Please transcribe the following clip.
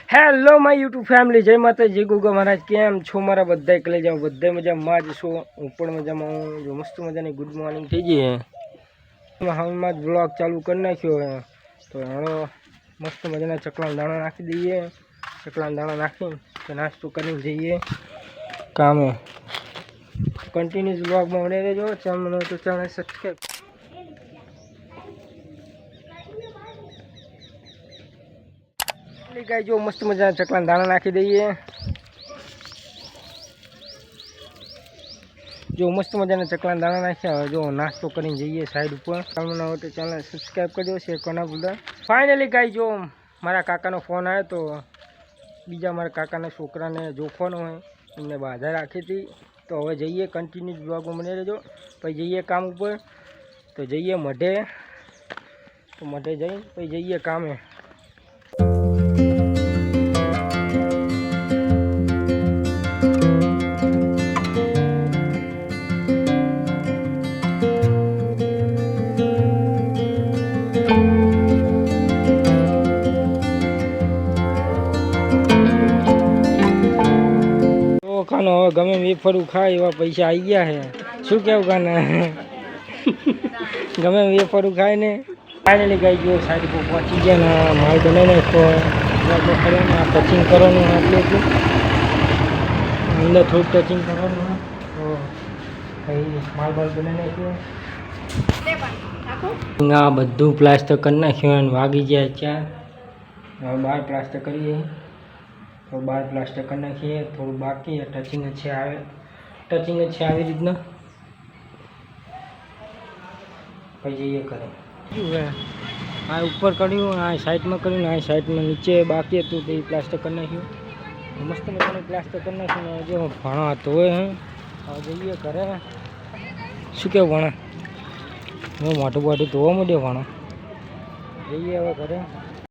Hello my YouTube family, જય માતાજી, ગુગા મહારાજ. કેમ છો મારા બધા? એકલે જાઓ, બધા મજામાં જ છો. હું પણ મજામાં હું. જો મસ્ત મજાની ગુડ મોર્નિંગ થઈ ગઈ. હાલમાં જ બ્લોગ ચાલુ કરી નાખ્યો. તો હવે મસ્ત મજાના ચકલા દાણા નાખી દઈએ. ચકલા દાણા નાખી તો નાસ્તો કરીને જઈએ કામે. કન્ટિન્યુઅસ બ્લોગમાં બને રહેજો. ચેનલ તો ચેનલ સબસ્ક્રાઈબ. ગાય જો મસ્ત મજાના ચકલા દાણા નાખી દઈએ. જો મસ્ત મજાના ચકલા દાણા નાખ્યા. હવે જો નાસ્તો કરીને જઈએ સાઈડ ઉપર. તમને હોય તો ચેનલ સબસ્ક્રાઈબ કરજો, શેર કરना ભૂલતા. ફાઇનલી ગાય જો મારા કાકાનો ફોન આવ્યો તો બીજા મારા કાકાના છોકરાને જોખવાનો હોય એમને બાધા રાખી હતી. તો હવે જઈએ કન્ટિન્યુ બ્લોગમાં બની રહેજો. પછી જઈએ કામ ઉપર. તો જઈએ મઢે. તો મઢે જઈ પછી જઈએ કામે. કાનો હવે ગમે વેફરું ખાય એવા પૈસા આવી ગયા છે. શું કેવું કાના? ગમે વેફરું ખાય ને. ફાઇનલી ગઈ ગયો સાઈડ પર પહોંચી ગયા ને માલ બનાવી નાખો. ટચિંગ કરવાનું આટલું એટલું અંદર થોડુંક ટચિંગ કરવાનું. તો ભાઈ માલ બનાવી નાખ્યો. આ બધું પ્લાસ્ટર કરી નાખ્યું અને વાગી ગયા 4. હવે 12 પ્લાસ્ટર કરીએ. તો 12 પ્લાસ્ટર કરી નાખીએ. થોડું બાકી ટચિંગ જ છે આવે. ટચિંગ જ છે આવી રીતના. પછી જઈએ કરે. આ ઉપર કર્યું, આ સાઈડમાં કર્યું ને આ સાઈડમાં નીચે બાકી હતું તો એ પ્લાસ્ટર કરી નાખ્યું. મસ્ત મજાનું પ્લાસ્ટર કરી નાખ્યું. જે ભણા હતો હોય હવે જઈએ ઘરે. શું કેવું ભણા? હું મોટું મોટું ધોવા માંડ્યો ભણા. જઈએ હવે ઘરે.